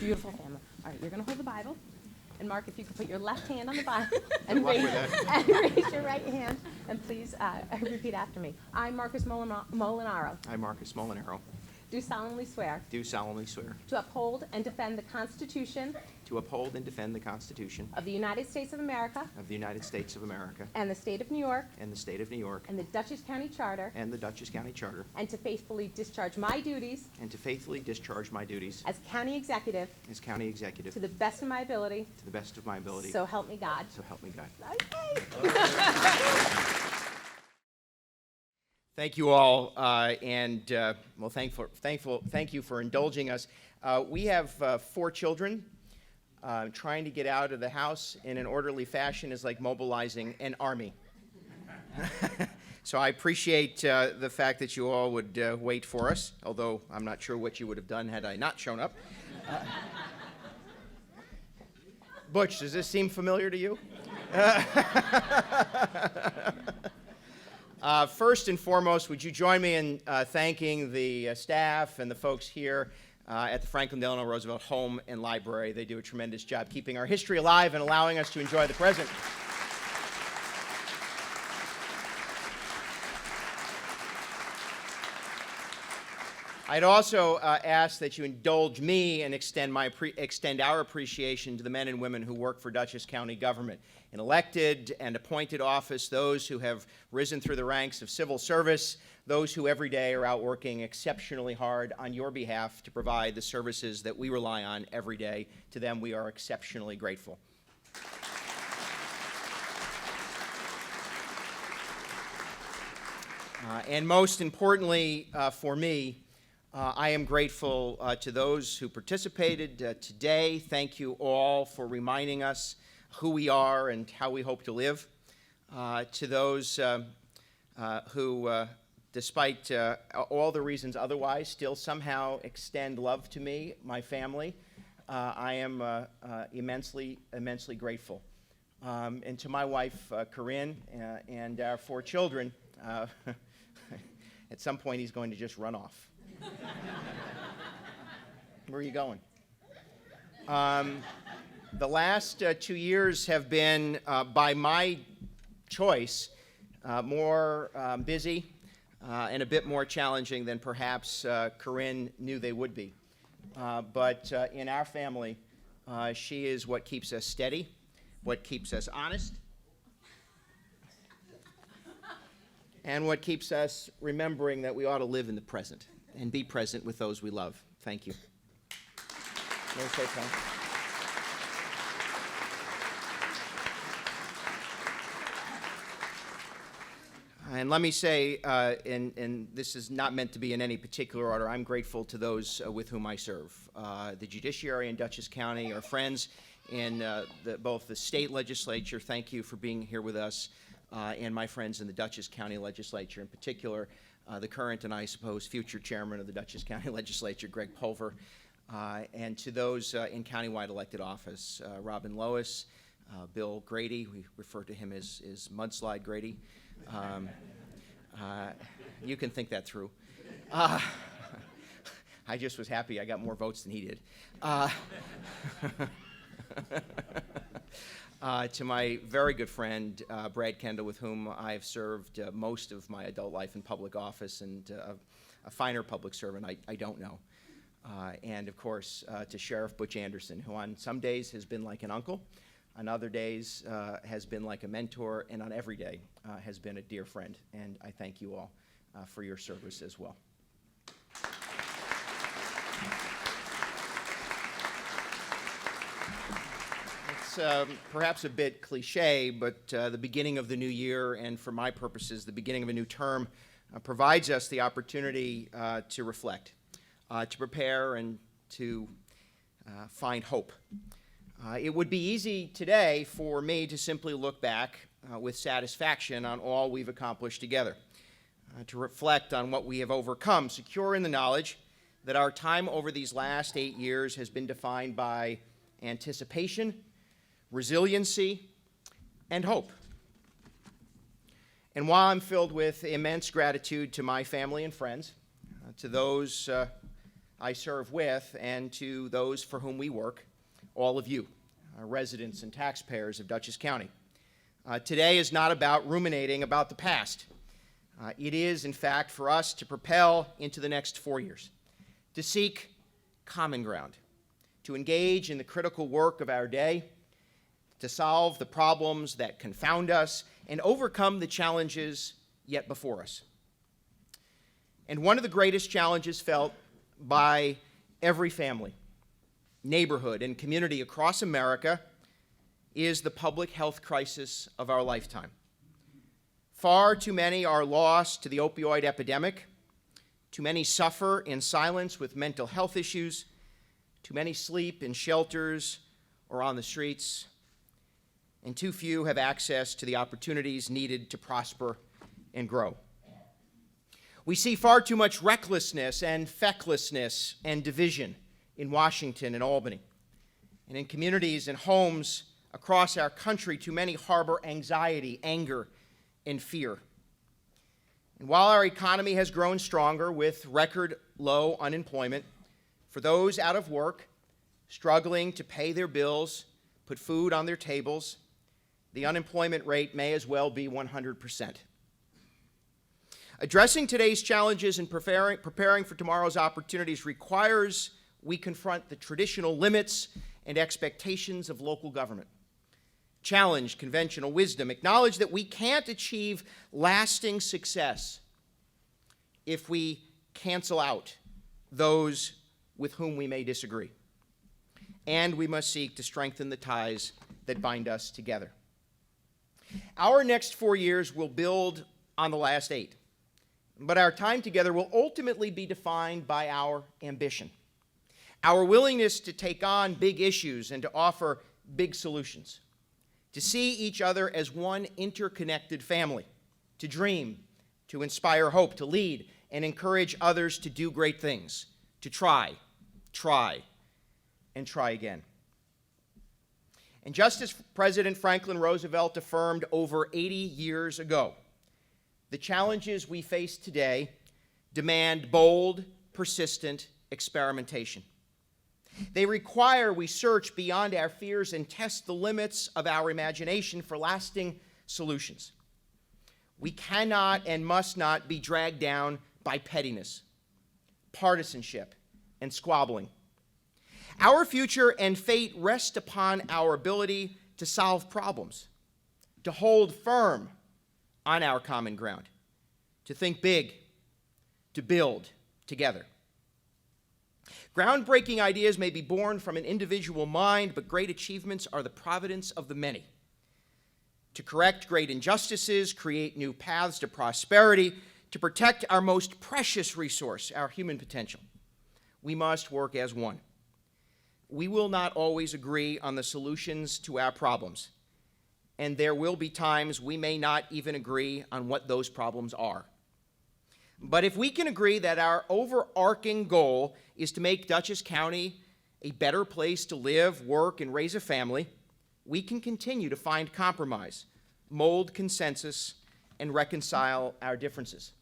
Beautiful family. All right, you're going to hold the Bible. And Mark, if you could put your left hand on the Bible and raise your right hand, and please repeat after me. I, Marcus Molinaro, I, Marcus Molinaro, do solemnly swear do solemnly swear to uphold and defend the Constitution to uphold and defend the Constitution of the United States of America of the United States of America and the State of New York and the State of New York and the Dutchess County Charter, and the Dutchess County Charter, and to faithfully discharge my duties and to faithfully discharge my duties as County Executive as County Executive to the best of my ability, to the best of my ability. so help me God. So help me God. Okay. Thank you all, and thank you for indulging us. We have 4 children. Trying to get out of the house in an orderly fashion is like mobilizing an army. So I appreciate the fact that you all would wait for us, although I'm not sure what you would have done had I not shown up. Butch, does this seem familiar to you? First and foremost, would you join me in thanking the staff and the folks here at the Franklin Delano Roosevelt Home and Library. They do a tremendous job keeping our history alive and allowing us to enjoy the present. I'd also ask that you indulge me and extend our appreciation to the men and women who work for Dutchess County government in elected and appointed office, those who have risen through the ranks of civil service, those who every day are out working exceptionally hard on your behalf to provide the services that we rely on every day. To them, we are exceptionally grateful. And most importantly for me, I am grateful to those who participated today. Thank you all for reminding us who we are and how we hope to live. To those who, despite all the reasons otherwise, still somehow extend love to me, my family, I am immensely grateful. And to my wife, Corinne, and our 4 children, at some point he's going to just run off. Where are you going? The last 2 years have been, by my choice, more busy and a bit more challenging than perhaps Corinne knew they would be. But in our family, she is what keeps us steady, what keeps us honest, and what keeps us remembering that we ought to live in the present and be present with those we love. Thank you. You want to say something? And let me say, and this is not meant to be in any particular order, I'm grateful to those with whom I serve. The judiciary in Dutchess County, our friends in both the state legislature, thank you for being here with us, and my friends in the Dutchess County legislature, in particular, the current and I suppose future chairman of the Dutchess County legislature, Greg Pulver, and to those in countywide elected office, Robin Lois, Bill Grady, we refer to him as Mudslide Grady. You can think that through. I just was happy I got more votes than he did. To my very good friend, Brad Kendall, with whom I've served most of my adult life in public office, and a finer public servant I don't know. And of course, to Sheriff Butch Anderson, who on some days has been like an uncle, on other days has been like a mentor, and on every day has been a dear friend. And I thank you all for your service as well. It's perhaps a bit cliche, but the beginning of the new year, and for my purposes, the beginning of a new term, provides us the opportunity to reflect, to prepare, and to find hope. It would be easy today for me to simply look back with satisfaction on all we've accomplished together, to reflect on what we have overcome, secure in the knowledge that our time over these last 8 years has been defined by anticipation, resiliency, and hope. And while I'm filled with immense gratitude to my family and friends, to those I serve with, and to those for whom we work, all of you, residents and taxpayers of Dutchess County. Today is not about ruminating about the past. It is, in fact, for us to propel into the next 4 years, to seek common ground, to engage in the critical work of our day, to solve the problems that confound us, and overcome the challenges yet before us. And one of the greatest challenges felt by every family, neighborhood, and community across America is the public health crisis of our lifetime. Far too many are lost to the opioid epidemic. Too many suffer in silence with mental health issues. Too many sleep in shelters or on the streets. And too few have access to the opportunities needed to prosper and grow. We see far too much recklessness and fecklessness and division in Washington and Albany. And in communities and homes across our country, too many harbor anxiety, anger, and fear. And while our economy has grown stronger with record low unemployment, for those out of work, struggling to pay their bills, put food on their tables, the unemployment rate may as well be 100%. Addressing today's challenges and preparing for tomorrow's opportunities requires we confront the traditional limits and expectations of local government. Challenge conventional wisdom. Acknowledge that we can't achieve lasting success if we cancel out those with whom we may disagree. And we must seek to strengthen the ties that bind us together. Our next 4 years will build on the last 8. But our time together will ultimately be defined by our ambition, our willingness to take on big issues and to offer big solutions, to see each other as one interconnected family, to dream, to inspire hope, to lead and encourage others to do great things, to try, and try again. And just as President Franklin Roosevelt affirmed over 80 years ago, the challenges we face today demand bold, persistent experimentation. They require we search beyond our fears and test the limits of our imagination for lasting solutions. We cannot and must not be dragged down by pettiness, partisanship, and squabbling. Our future and fate rest upon our ability to solve problems, to hold firm on our common ground, to think big, to build together. Groundbreaking ideas may be born from an individual mind, but great achievements are the providence of the many. To correct great injustices, create new paths to prosperity, to protect our most precious resource, our human potential, we must work as one. We will not always agree on the solutions to our problems, and there will be times we may not even agree on what those problems are. But if we can agree that our overarching goal is to make Dutchess County a better place to live, work, and raise a family, we can continue to find compromise, mold consensus, and reconcile our differences.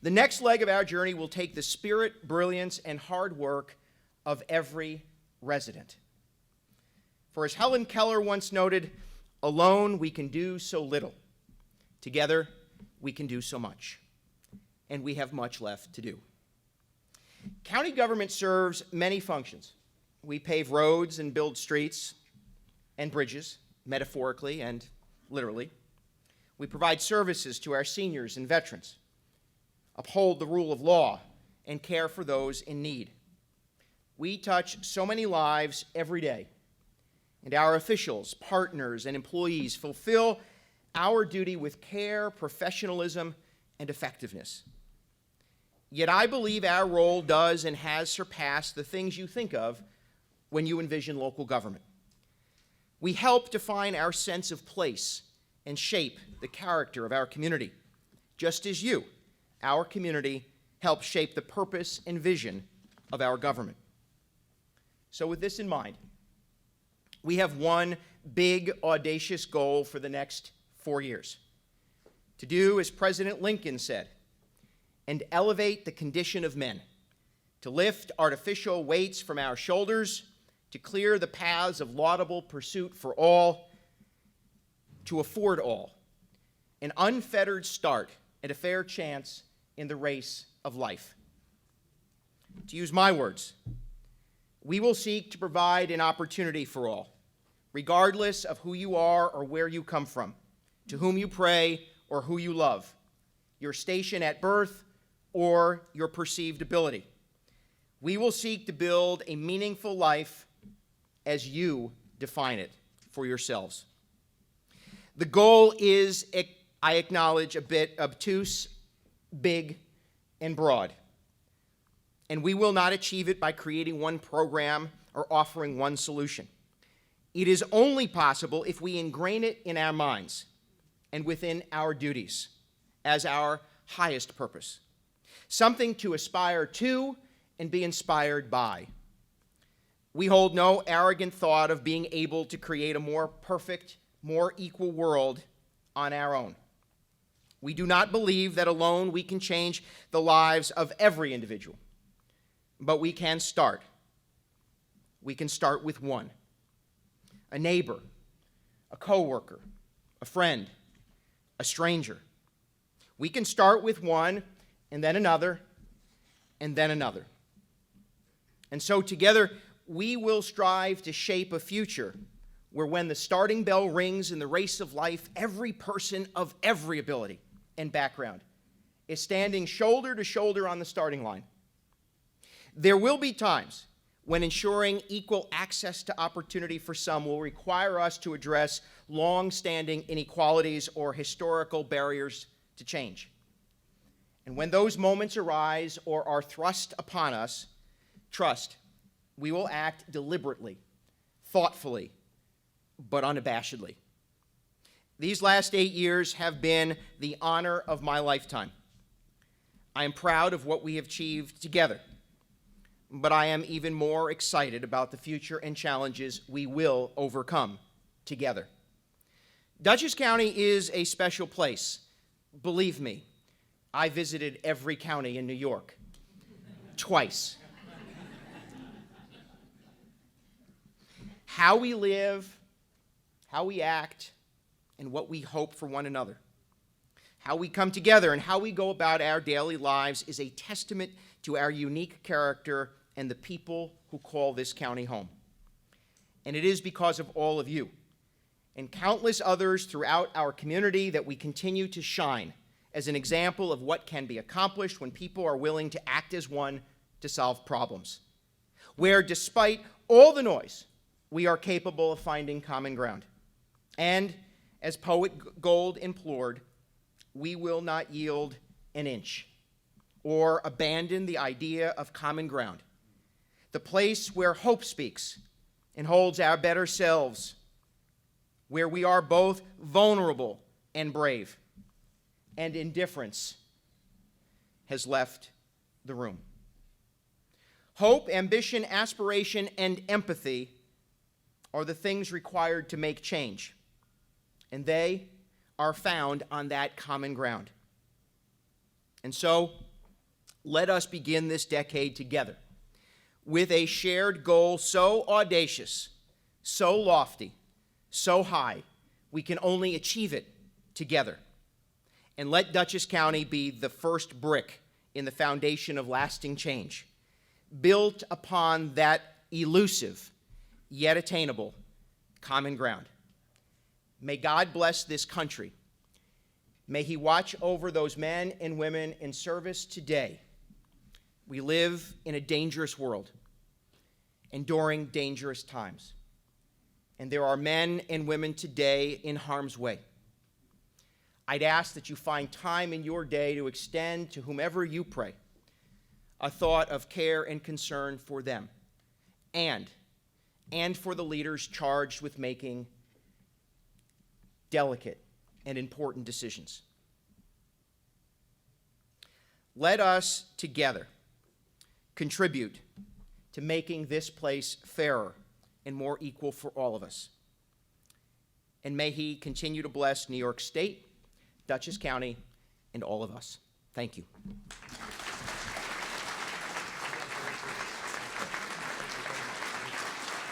The next leg of our journey will take the spirit, brilliance, and hard work of every resident. For as Helen Keller once noted, alone we can do so little. Together we can do so much. And we have much left to do. County government serves many functions. We pave roads and build streets and bridges, metaphorically and literally. We provide services to our seniors and veterans, uphold the rule of law, and care for those in need. We touch so many lives every day, and our officials, partners, and employees fulfill our duty with care, professionalism, and effectiveness. Yet I believe our role does and has surpassed the things you think of when you envision local government. We help define our sense of place and shape the character of our community, just as you, our community, help shape the purpose and vision of our government. So with this in mind, we have one big, audacious goal for the next 4 years: to do as President Lincoln said, and elevate the condition of men, to lift artificial weights from our shoulders, to clear the paths of laudable pursuit for all, to afford all an unfettered start and a fair chance in the race of life. To use my words, we will seek to provide an opportunity for all, regardless of who you are or where you come from, to whom you pray or who you love, your station at birth or your perceived ability. We will seek to build a meaningful life as you define it for yourselves. The goal is, I acknowledge, a bit obtuse, big, and broad. And we will not achieve it by creating one program or offering one solution. It is only possible if we ingrain it in our minds and within our duties as our highest purpose, something to aspire to and be inspired by. We hold no arrogant thought of being able to create a more perfect, more equal world on our own. We do not believe that alone we can change the lives of every individual, but we can start. We can start with one, a neighbor, a coworker, a friend, a stranger. We can start with one, and then another, and then another. And so together, we will strive to shape a future where when the starting bell rings in the race of life, every person of every ability and background is standing shoulder to shoulder on the starting line. There will be times when ensuring equal access to opportunity for some will require us to address long-standing inequalities or historical barriers to change. And when those moments arise or are thrust upon us, trust, we will act deliberately, thoughtfully, but unabashedly. These last 8 years have been the honor of my lifetime. I am proud of what we have achieved together, but I am even more excited about the future and challenges we will overcome together. Dutchess County is a special place. Believe me, I visited every county in New York, twice. How we live, how we act, and what we hope for one another, how we come together and how we go about our daily lives is a testament to our unique character and the people who call this county home. And it is because of all of you and countless others throughout our community that we continue to shine as an example of what can be accomplished when people are willing to act as one to solve problems, where despite all the noise, we are capable of finding common ground. And as Poet Gold implored, we will not yield an inch or abandon the idea of common ground, the place where hope speaks and holds our better selves, where we are both vulnerable and brave, and indifference has left the room. Hope, ambition, aspiration, and empathy are the things required to make change, and they are found on that common ground. And so, let us begin this decade together with a shared goal so audacious, so lofty, so high, we can only achieve it together. And let Dutchess County be the first brick in the foundation of lasting change, built upon that elusive, yet attainable, common ground. May God bless this country. May He watch over those men and women in service today. We live in a dangerous world and during dangerous times. And there are men and women today in harm's way. I'd ask that you find time in your day to extend to whomever you pray a thought of care and concern for them and for the leaders charged with making delicate and important decisions. Let us together contribute to making this place fairer and more equal for all of us. And may He continue to bless New York State, Dutchess County, and all of us. Thank you.